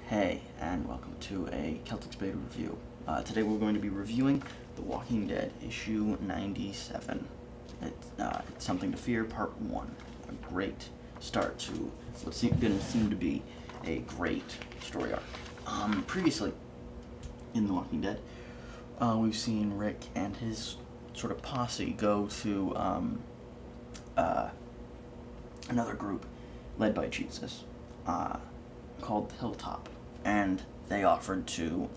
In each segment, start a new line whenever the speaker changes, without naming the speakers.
Hey, and welcome to a Celtics Beta review. Today we're going to be reviewing The Walking Dead, issue 97. It's Something to Fear, part 1. A great start to what's going to seem to be a great story arc. Previously, in The Walking Dead, we've seen Rick and his sort of posse go to another group led by Jesus, called Hilltop, and they offered to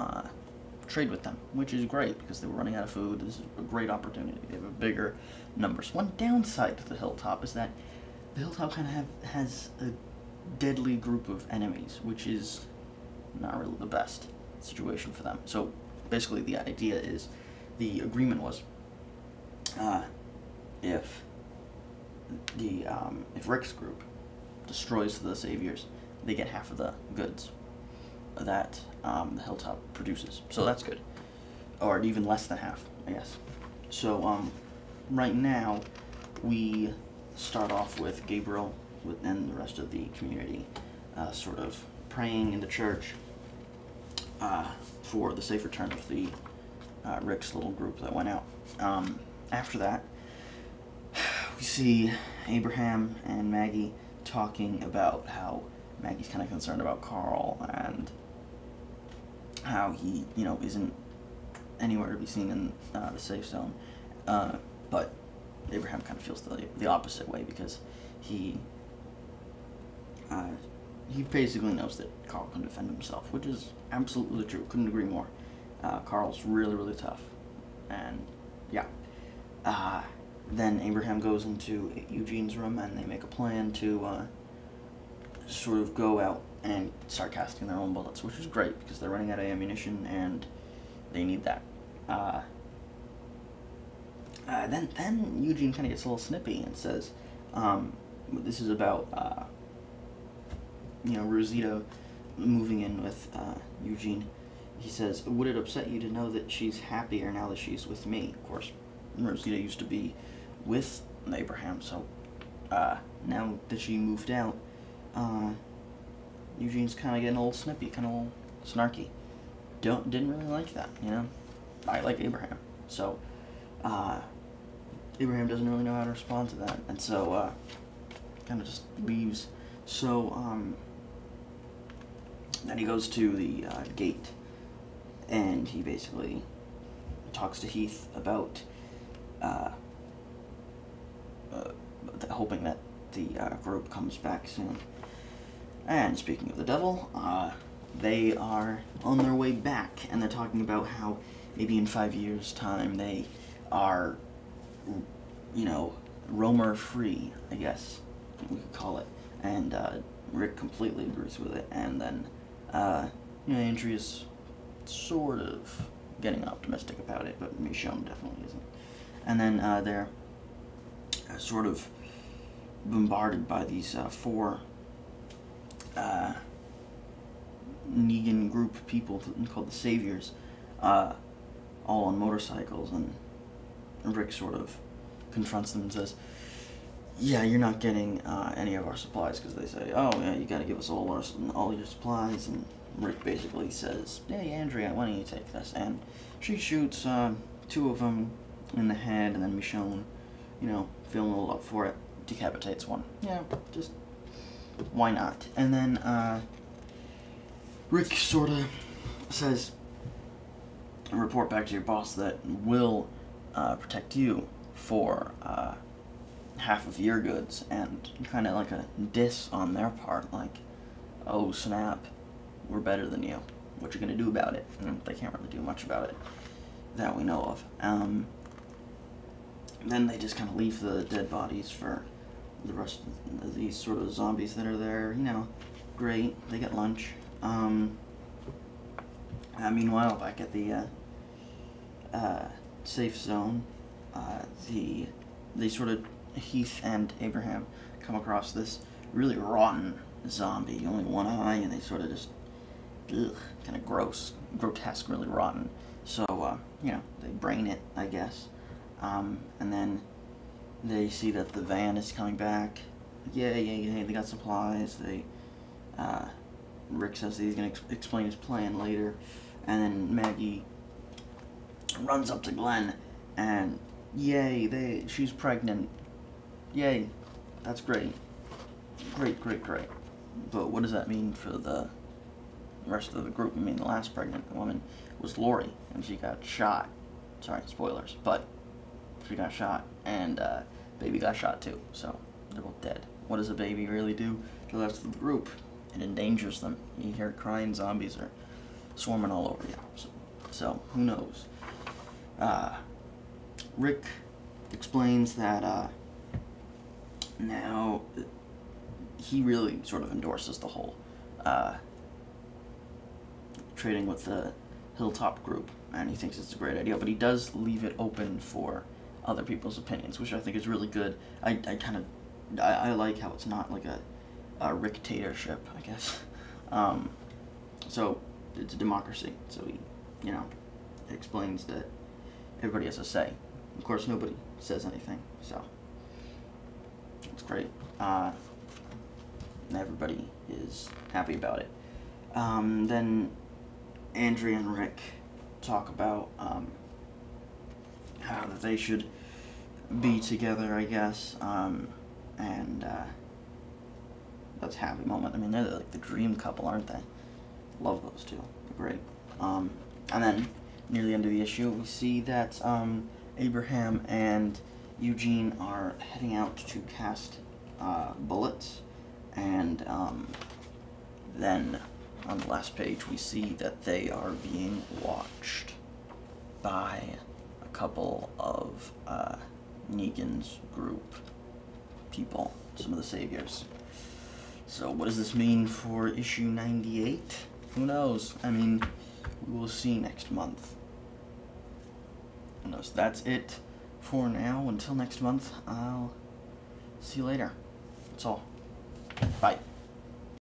trade with them, which is great because they were running out of food. This is a great opportunity. They have a bigger numbers. One downside to the Hilltop is that the Hilltop kind of has a deadly group of enemies, which is not really the best situation for them. So basically the idea is, the agreement was, if Rick's group destroys the Saviors, they get half of the goods that the Hilltop produces. So that's good. Or even less than half, I guess. So right now, we start off with Gabriel and the rest of the community sort of praying in the church for the safe return of the Rick's little group that went out. After that, we see Abraham and Maggie talking about how Maggie's kind of concerned about Carl and how he, isn't anywhere to be seen in the safe zone. But Abraham kind of feels the opposite way because he basically knows that Carl can defend himself, which is absolutely true. Couldn't agree more. Carl's really, really tough. And, yeah. Then Abraham goes into Eugene's room and they make a plan to sort of go out and start casting their own bullets, which is great because they're running out of ammunition and they need that. Then Eugene kind of gets a little snippy and says, this is about, Rosita moving in with Eugene. He says, would it upset you to know that she's happier now that she's with me? Of course, Rosita used to be with Abraham, so now that she moved out, Eugene's kind of getting a little snippy, kind of a little snarky. Didn't really like that, I like Abraham, so Abraham doesn't really know how to respond to that, and so kind of just leaves. So then he goes to the gate, and he basically talks to Heath about hoping that the group comes back soon. And speaking of the devil, they are on their way back, and they're talking about how maybe in 5 years' time they are, roamer free, I guess we could call it. And Rick completely agrees with it, and then Andrea's sort of getting optimistic about it, but Michonne definitely isn't. And then they're sort of bombarded by these 4 Negan group people called the Saviors, all on motorcycles, and Rick sort of confronts them and says, yeah, you're not getting any of our supplies, because they say, oh yeah, you gotta give us all your supplies, and Rick basically says, hey Andrea, why don't you take this? And she shoots 2 of them in the head, and then Michonne, feeling a little up for it, decapitates one. Yeah, just why not? And then Rick sort of says, report back to your boss that we'll protect you for half of your goods, and kind of like a diss on their part, like, oh snap, we're better than you, what you gonna do about it? And they can't really do much about it that we know of. Then they just kind of leave the dead bodies for the rest of these sort of zombies that are there. Great, they get lunch. Meanwhile, back at the safe zone, they sort of, Heath and Abraham come across this really rotten zombie, only one eye, and they sort of just, kind of grotesque, really rotten. So, they brain it, I guess. And then they see that the van is coming back. Yay, they got supplies. They Rick says that he's going to explain his plan later, and then Maggie runs up to Glenn, and yay, she's pregnant. Yay, that's great. Great. But what does that mean for the rest of the group? I mean, the last pregnant woman was Lori, and she got shot. Sorry, spoilers, but she got shot, and baby got shot too, so they're both dead. What does a baby really do to the rest of the group? It endangers them. You hear crying zombies are swarming all over you. So who knows? Rick explains that now he really sort of endorses the whole trading with the Hilltop group, and he thinks it's a great idea, but he does leave it open for other people's opinions, which I think is really good. I like how it's not like a dictatorship, I guess. So it's a democracy, so he, explains that everybody has a say. Of course, nobody says anything, so it's great. And everybody is happy about it. Then Andrea and Rick talk about how that they should be together, I guess, and that's a happy moment. I mean, they're like the dream couple, aren't they? Love those two. They're great. And then near the end of the issue, we see that Abraham and Eugene are heading out to cast bullets, and then on the last page we see that they are being watched by a couple of Negan's group people, some of the saviors. So what does this mean for issue 98? Who knows? I mean, we will see next month. Who knows? That's it for now. Until next month, I'll see you later. That's all. Bye.